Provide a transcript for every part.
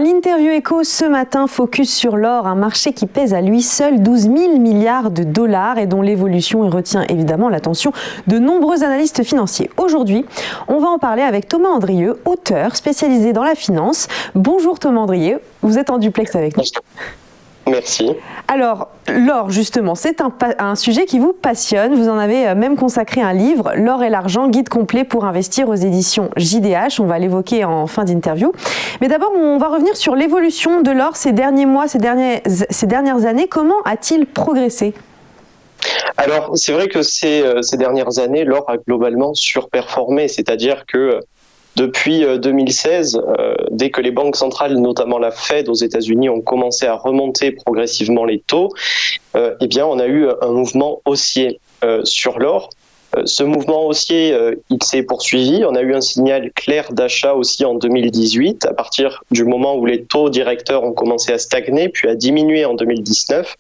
l'interview Écho ce matin, focus sur l'or, un marché qui pèse à lui seul 12 000 milliards de dollars et dont l'évolution retient évidemment l'attention de nombreux analystes financiers. Aujourd'hui, on va en parler avec Thomas Andrieux, auteur spécialisé dans la finance. Bonjour Thomas Andrieux, vous êtes en duplex avec nous. Merci. Alors, l'or, justement, c'est un sujet qui vous passionne. Vous en avez même consacré un livre, L'or et l'argent, guide complet pour investir aux éditions JDH. On va l'évoquer en fin d'interview. Mais d'abord, on va revenir sur l'évolution de l'or ces derniers mois, ces dernières années. Comment a-t-il progressé ? Alors, c'est vrai que ces dernières années, l'or a globalement surperformé, c'est-à-dire que depuis 2016, dès que les banques centrales, notamment la Fed aux États-Unis, ont commencé à remonter progressivement les taux, eh bien, on a eu un mouvement haussier sur l'or. Ce mouvement haussier, il s'est poursuivi. On a eu un signal clair d'achat aussi en 2018, à partir du moment où les taux directeurs ont commencé à stagner, puis à diminuer en 2019.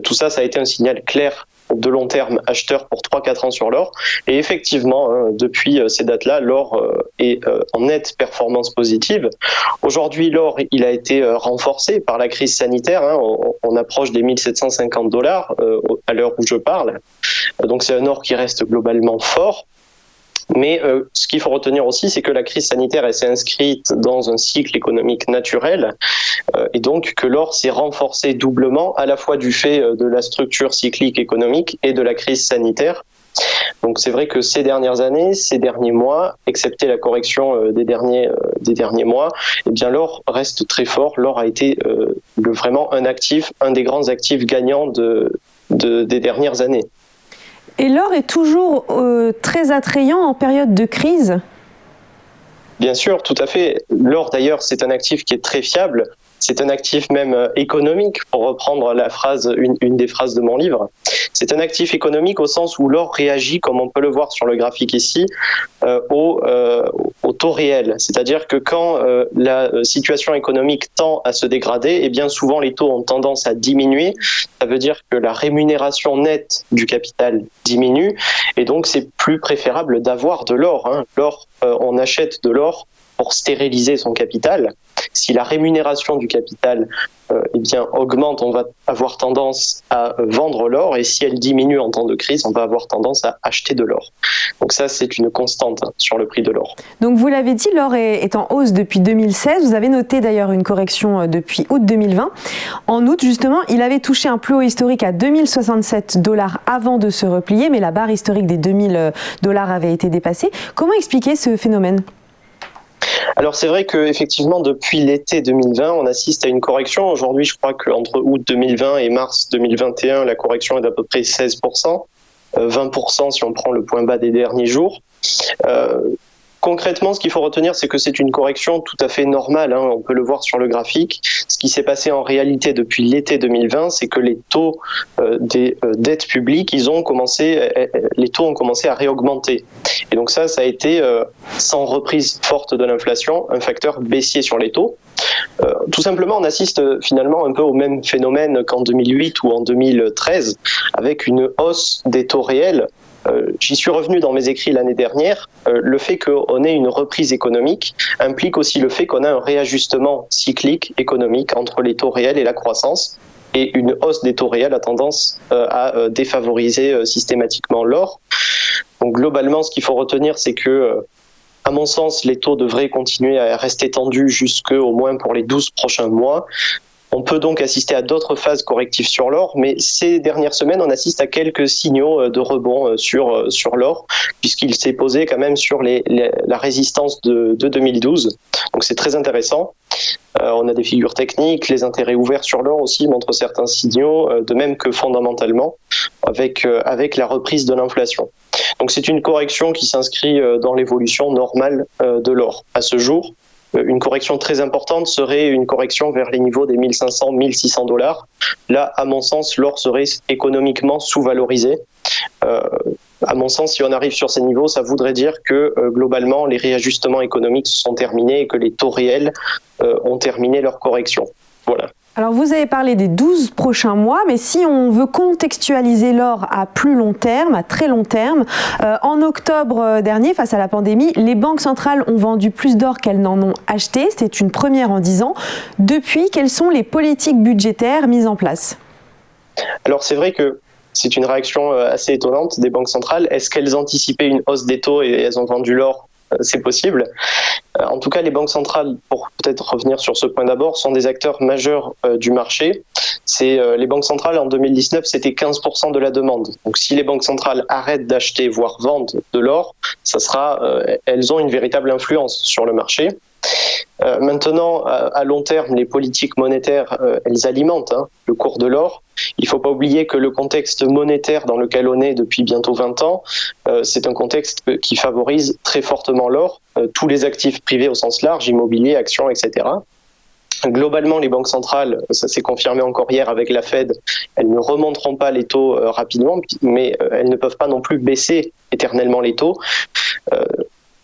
Tout ça, ça a été un signal clair de long terme acheteur pour 3-4 ans sur l'or. Et effectivement, depuis ces dates-là, l'or est en nette performance positive. Aujourd'hui, l'or, il a été renforcé par la crise sanitaire. On approche des 1750 dollars à l'heure où je parle. Donc c'est un or qui reste globalement fort. Mais ce qu'il faut retenir aussi, c'est que la crise sanitaire, elle s'est inscrite dans un cycle économique naturel et donc que l'or s'est renforcé doublement, à la fois du fait de la structure cyclique économique et de la crise sanitaire. Donc c'est vrai que ces dernières années, ces derniers mois, excepté la correction des derniers mois, eh bien l'or reste très fort. L'or a été vraiment un des grands actifs gagnants des dernières années. Et l'or est toujours très attrayant en période de crise ? Bien sûr, tout à fait. L'or, d'ailleurs, c'est un actif qui est très fiable. C'est un actif même économique, pour reprendre une des phrases de mon livre. C'est un actif économique au sens où l'or réagit, comme on peut le voir sur le graphique ici, au taux réel. C'est-à-dire que quand la situation économique tend à se dégrader, eh bien souvent les taux ont tendance à diminuer. Ça veut dire que la rémunération nette du capital diminue, et donc c'est plus préférable d'avoir de l'or. L'or, on achète de l'or pour stériliser son capital. Si la rémunération du capital augmente, on va avoir tendance à vendre l'or, et si elle diminue en temps de crise, on va avoir tendance à acheter de l'or. Donc ça, c'est une constante sur le prix de l'or. Donc vous l'avez dit, l'or est en hausse depuis 2016. Vous avez noté d'ailleurs une correction depuis août 2020. En août, justement, il avait touché un plus haut historique à 2067 dollars avant de se replier, mais la barre historique des 2000 dollars avait été dépassée. Comment expliquer ce phénomène ? Alors c'est vrai qu'effectivement, depuis l'été 2020, on assiste à une correction. Aujourd'hui, je crois qu'entre août 2020 et mars 2021, la correction est d'à peu près 16%, 20% si on prend le point bas des derniers jours. Concrètement, ce qu'il faut retenir, c'est que c'est une correction tout à fait normale. On peut le voir sur le graphique. Ce qui s'est passé en réalité depuis l'été 2020, c'est que les taux des dettes publiques, les taux ont commencé à réaugmenter. Et donc ça a été, sans reprise forte de l'inflation, un facteur baissier sur les taux. Tout simplement, on assiste finalement un peu au même phénomène qu'en 2008 ou en 2013, avec une hausse des taux réels. J'y suis revenu dans mes écrits l'année dernière. Le fait qu'on ait une reprise économique implique aussi le fait qu'on a un réajustement cyclique économique entre les taux réels et la croissance. Et une hausse des taux réels a tendance à défavoriser systématiquement l'or. Donc globalement, ce qu'il faut retenir, c'est que, à mon sens, les taux devraient continuer à rester tendus jusqu'au moins pour les 12 prochains mois. On peut donc assister à d'autres phases correctives sur l'or, mais ces dernières semaines, on assiste à quelques signaux de rebond sur l'or, puisqu'il s'est posé quand même sur la résistance de 2012. Donc c'est très intéressant. On a des figures techniques, les intérêts ouverts sur l'or aussi montrent certains signaux, de même que fondamentalement, avec la reprise de l'inflation. Donc c'est une correction qui s'inscrit dans l'évolution normale de l'or. À ce jour, une correction très importante serait une correction vers les niveaux des 1500-1600 dollars. Là, à mon sens, l'or serait économiquement sous-valorisé. À mon sens, si on arrive sur ces niveaux, ça voudrait dire que globalement, les réajustements économiques se sont terminés et que les taux réels ont terminé leur correction. Voilà. Alors vous avez parlé des 12 prochains mois, mais si on veut contextualiser l'or à plus long terme, à très long terme, en octobre dernier, face à la pandémie, les banques centrales ont vendu plus d'or qu'elles n'en ont acheté. C'était une première en 10 ans. Depuis, quelles sont les politiques budgétaires mises en place ? Alors c'est vrai que c'est une réaction assez étonnante des banques centrales. Est-ce qu'elles anticipaient une hausse des taux et elles ont vendu l'or ? C'est possible. En tout cas, les banques centrales, pour peut-être revenir sur ce point d'abord, sont des acteurs majeurs du marché. Les banques centrales, en 2019, c'était 15% de la demande. Donc si les banques centrales arrêtent d'acheter, voire vendent de l'or, elles ont une véritable influence sur le marché. Maintenant, à long terme, les politiques monétaires, elles alimentent le cours de l'or. Il ne faut pas oublier que le contexte monétaire dans lequel on est depuis bientôt 20 ans, c'est un contexte qui favorise très fortement l'or, tous les actifs privés au sens large, immobilier, actions, etc. Globalement, les banques centrales, ça s'est confirmé encore hier avec la Fed, elles ne remonteront pas les taux rapidement, mais elles ne peuvent pas non plus baisser éternellement les taux.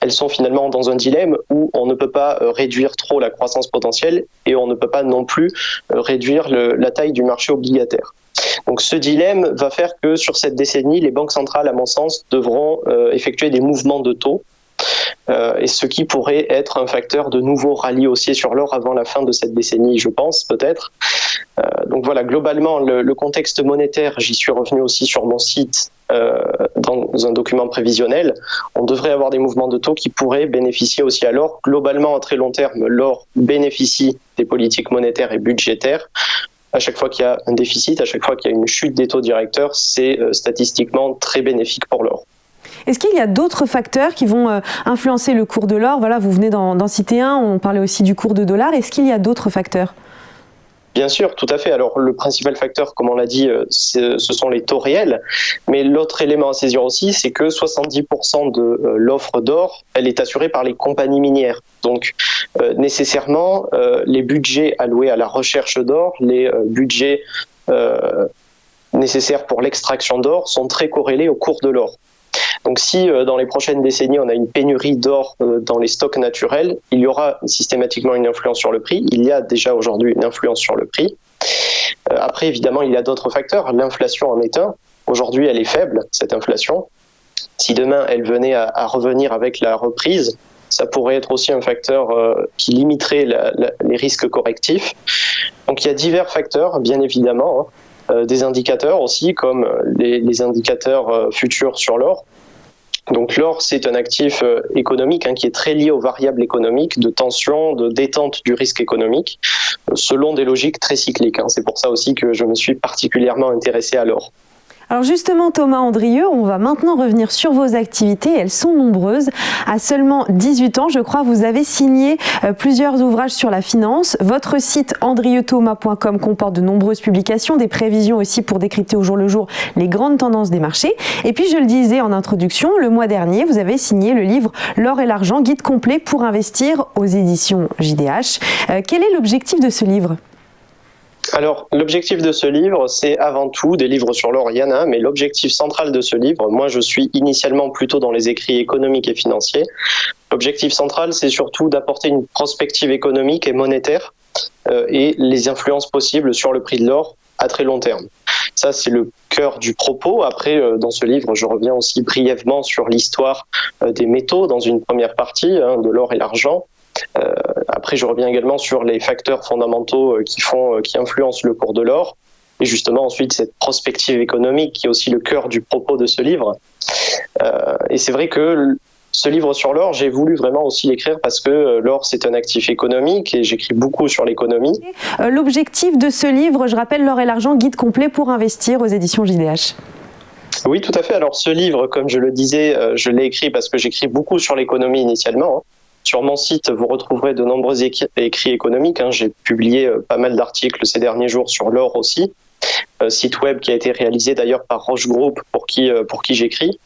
Elles sont finalement dans un dilemme où on ne peut pas réduire trop la croissance potentielle et on ne peut pas non plus réduire la taille du marché obligataire. Donc ce dilemme va faire que sur cette décennie, les banques centrales, à mon sens, devront effectuer des mouvements de taux, et ce qui pourrait être un facteur de nouveau rallye haussier sur l'or avant la fin de cette décennie, je pense, peut-être. Donc voilà, globalement, le contexte monétaire, j'y suis revenu aussi sur mon site, dans un document prévisionnel. On devrait avoir des mouvements de taux qui pourraient bénéficier aussi à l'or. Globalement, à très long terme, l'or bénéficie des politiques monétaires et budgétaires. À chaque fois qu'il y a un déficit, à chaque fois qu'il y a une chute des taux directeurs, c'est statistiquement très bénéfique pour l'or. Est-ce qu'il y a d'autres facteurs qui vont influencer le cours de l'or ? Voilà, vous venez d'en citer un, on parlait aussi du cours de dollar. Est-ce qu'il y a d'autres facteurs ? Bien sûr, tout à fait. Alors le principal facteur, comme on l'a dit, ce sont les taux réels. Mais l'autre élément à saisir aussi, c'est que 70% de l'offre d'or, elle est assurée par les compagnies minières. Donc nécessairement, les budgets alloués à la recherche d'or, les budgets nécessaires pour l'extraction d'or sont très corrélés au cours de l'or. Donc si dans les prochaines décennies, on a une pénurie d'or dans les stocks naturels, il y aura systématiquement une influence sur le prix. Il y a déjà aujourd'hui une influence sur le prix. Après, évidemment, il y a d'autres facteurs. L'inflation en est un. Aujourd'hui, elle est faible, cette inflation. Si demain, elle venait à revenir avec la reprise, ça pourrait être aussi un facteur qui limiterait les risques correctifs. Donc il y a divers facteurs, bien évidemment. Des indicateurs aussi, comme les indicateurs futurs sur l'or. Donc l'or, c'est un actif économique qui est très lié aux variables économiques, de tension, de détente du risque économique, selon des logiques très cycliques. C'est pour ça aussi que je me suis particulièrement intéressé à l'or. Alors justement, Thomas Andrieux, on va maintenant revenir sur vos activités. Elles sont nombreuses. À seulement 18 ans, je crois, vous avez signé plusieurs ouvrages sur la finance. Votre site andrieuxthomas.com comporte de nombreuses publications, des prévisions aussi pour décrypter au jour le jour les grandes tendances des marchés. Et puis, je le disais en introduction, le mois dernier, vous avez signé le livre « L'or et l'argent, guide complet pour investir » aux éditions JDH. Quel est l'objectif de ce livre ? Alors, l'objectif de ce livre, c'est avant tout, des livres sur l'or, il y en a, mais l'objectif central de ce livre, moi je suis initialement plutôt dans les écrits économiques et financiers, l'objectif central, c'est surtout d'apporter une prospective économique et monétaire et les influences possibles sur le prix de l'or à très long terme. Ça, c'est le cœur du propos. Après, dans ce livre, je reviens aussi brièvement sur l'histoire des métaux dans une première partie, de l'or et l'argent. Après, je reviens également sur les facteurs fondamentaux qui influencent le cours de l'or. Et justement, ensuite, cette prospective économique qui est aussi le cœur du propos de ce livre. Et c'est vrai que ce livre sur l'or, j'ai voulu vraiment aussi l'écrire parce que l'or, c'est un actif économique et j'écris beaucoup sur l'économie. L'objectif de ce livre, je rappelle, L'or et l'argent, guide complet pour investir aux éditions JDH. Oui, tout à fait. Alors ce livre, comme je le disais, je l'ai écrit parce que j'écris beaucoup sur l'économie initialement. Sur mon site, vous retrouverez de nombreux écrits économiques. J'ai publié pas mal d'articles ces derniers jours sur l'or aussi. Site web qui a été réalisé d'ailleurs par Roche Group pour qui j'écris.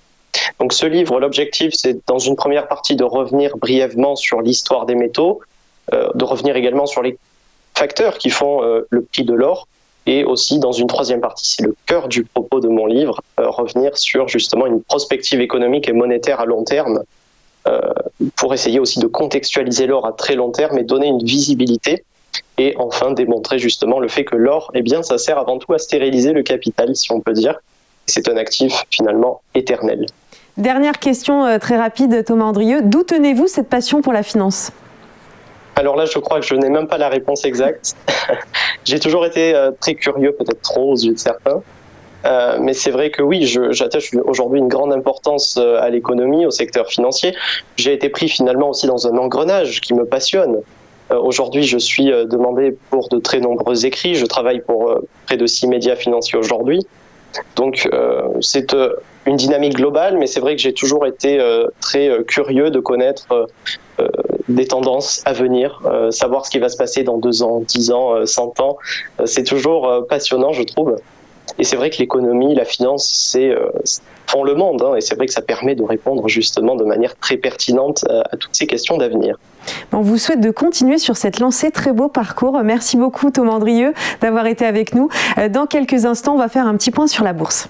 Donc ce livre, l'objectif, c'est dans une première partie de revenir brièvement sur l'histoire des métaux, de revenir également sur les facteurs qui font le prix de l'or, et aussi dans une troisième partie, c'est le cœur du propos de mon livre, revenir sur justement une prospective économique et monétaire à long terme, pour essayer aussi de contextualiser l'or à très long terme et donner une visibilité Et enfin, démontrer justement le fait que l'or, eh bien, ça sert avant tout à stériliser le capital, si on peut dire. C'est un actif finalement éternel. Dernière question très rapide, Thomas Andrieux. D'où tenez-vous cette passion pour la finance ? Alors là, je crois que je n'ai même pas la réponse exacte. J'ai toujours été très curieux, peut-être trop aux yeux de certains. Mais c'est vrai que oui, j'attache aujourd'hui une grande importance à l'économie, au secteur financier. J'ai été pris finalement aussi dans un engrenage qui me passionne. Aujourd'hui, je suis demandé pour de très nombreux écrits. Je travaille pour près de 6 médias financiers aujourd'hui. Donc c'est une dynamique globale, mais c'est vrai que j'ai toujours été très curieux de connaître des tendances à venir, savoir ce qui va se passer dans 2 ans, 10 ans, 100 ans. C'est toujours passionnant, je trouve. Et c'est vrai que l'économie, la finance, font le monde, hein, et c'est vrai que ça permet de répondre justement de manière très pertinente à toutes ces questions d'avenir. On vous souhaite de continuer sur cette lancée, très beau parcours. Merci beaucoup Thomas Andrieux d'avoir été avec nous. Dans quelques instants, on va faire un petit point sur la bourse.